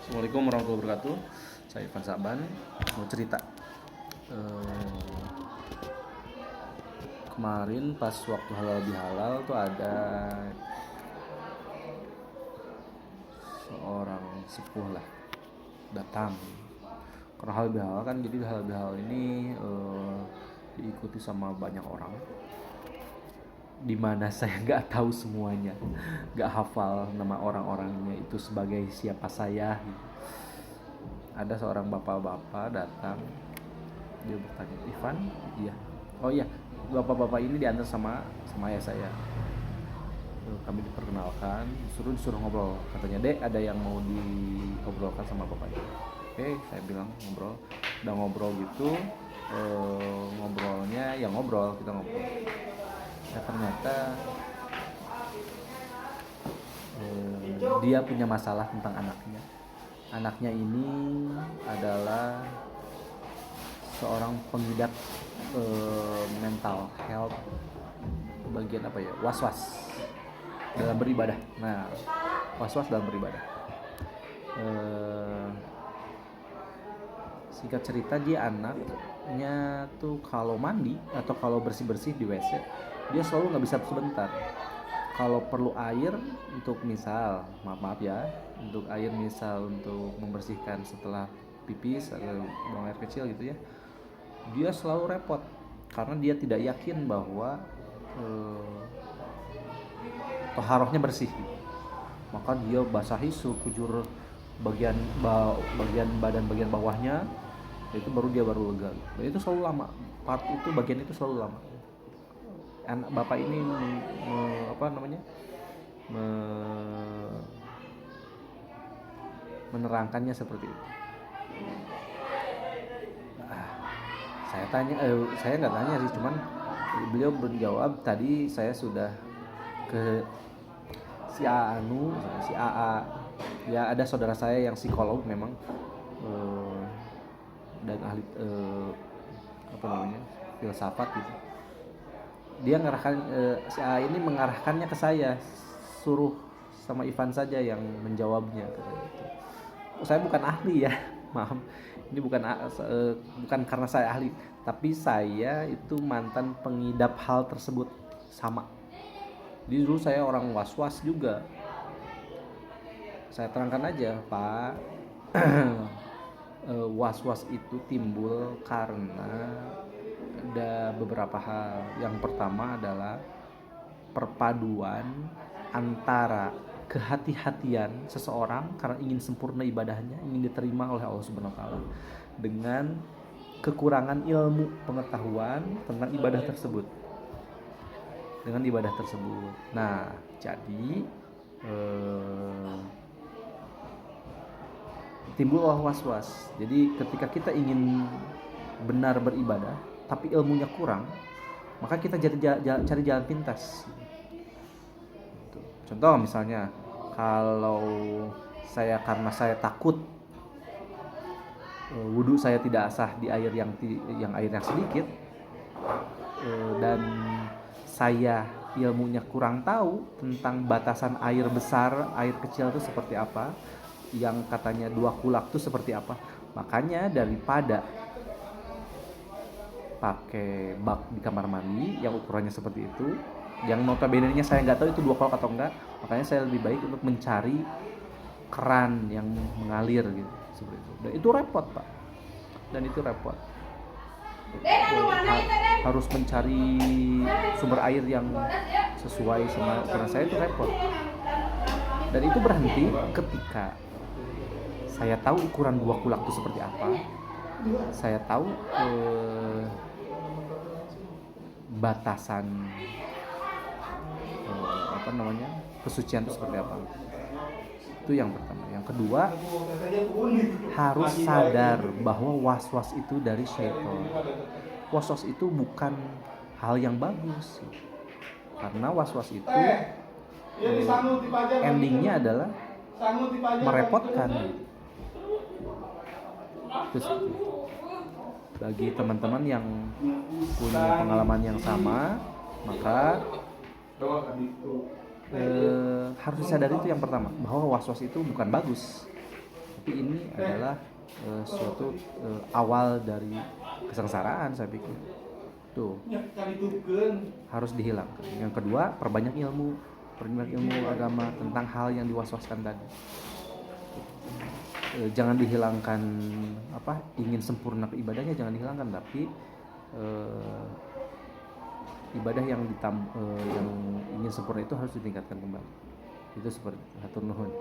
Assalamualaikum warahmatullahi wabarakatuh. Saya Ivan Saban mau cerita. Kemarin pas waktu halal bihalal tuh ada seorang sepuh lah datang. Karena halal bihalal kan, jadi halal bihalal ini diikuti sama banyak orang. Dimana saya nggak tahu semuanya, nggak hafal nama orang-orangnya itu sebagai siapa saya. Ada seorang bapak-bapak datang, dia bertanya, Ivan? Iya. Oh iya, bapak-bapak ini diantar sama ayah saya. Kami diperkenalkan, disuruh ngobrol. Katanya, Dek, ada yang mau diobrolkan sama bapaknya. Oke, saya bilang ngobrol. Udah ngobrol gitu, ngobrolnya ya ngobrol, kita ngobrol. Ya ternyata dia punya masalah tentang anaknya. Anaknya ini adalah seorang pengidap mental health, bagian apa ya, was-was dalam beribadah. Nah, was-was dalam beribadah. Singkat cerita, dia anaknya tuh kalau mandi atau kalau bersih-bersih di WC, dia selalu nggak bisa sebentar. Kalau perlu air untuk misal, maaf ya, untuk air misal untuk membersihkan setelah pipis atau buang air kecil gitu ya, dia selalu repot karena dia tidak yakin bahwa toharohnya bersih. Maka dia basahi sekujur bagian badan bagian bawahnya, itu baru lega. Dan itu selalu lama, part itu, bagian itu selalu lama. Anak bapak ini menerangkannya seperti itu. Saya nggak tanya sih, cuman beliau menjawab, tadi saya sudah ke si AA, ya ada saudara saya yang psikolog memang, dan ahli filsafat gitu. Dia si AA ini mengarahkannya ke saya, suruh sama Ivan saja yang menjawabnya gitu. Saya bukan ahli ya, maaf, ini bukan karena saya ahli, tapi saya itu mantan pengidap hal tersebut sama. Jadi dulu saya orang was-was juga. Saya terangkan aja, Pak. Was-was itu timbul karena ada beberapa hal. Yang pertama adalah perpaduan antara kehati-hatian seseorang karena ingin sempurna ibadahnya, ingin diterima oleh Allah Subhanahu wa taala, dengan kekurangan ilmu pengetahuan tentang ibadah tersebut. Nah, jadi timbul was-was. Jadi ketika kita ingin benar beribadah tapi ilmunya kurang, maka kita cari jalan pintas. Contoh misalnya, kalau karena saya takut wudhu saya tidak sah di air yang air yang sedikit, dan saya ilmunya kurang tahu tentang batasan air besar, air kecil itu seperti apa, yang katanya 2 kulak itu seperti apa, makanya daripada pakai bak di kamar mandi yang ukurannya seperti itu, yang notabene-nya saya nggak tahu itu 2 kulak atau enggak, makanya saya lebih baik untuk mencari keran yang mengalir gitu, seperti itu. Dan itu repot, Pak. Harus mencari sumber air yang sesuai sama ukuran saya, itu repot. Dan itu berhenti ketika saya tahu ukuran 2 kulak itu seperti apa. Saya tahu batasan kesucian itu seperti apa. Itu yang pertama. Yang kedua, harus sadar bahwa was-was itu dari syaitan. Was-was itu bukan hal yang bagus, karena was-was itu endingnya adalah merepotkan. Terus bagi teman-teman yang punya pengalaman yang sama, maka harus disadari itu yang pertama, bahwa was-was itu bukan bagus. Tapi ini adalah suatu awal dari kesengsaraan, saya pikir. Tuh harus dihilangkan. Yang kedua, perbanyak ilmu agama tentang hal yang diwaswaskan tadi. Jangan dihilangkan ingin sempurna ke ibadahnya, jangan dihilangkan, tapi ibadah yang yang ingin sempurna itu harus ditingkatkan kembali. Itu seperti hatur nuhun.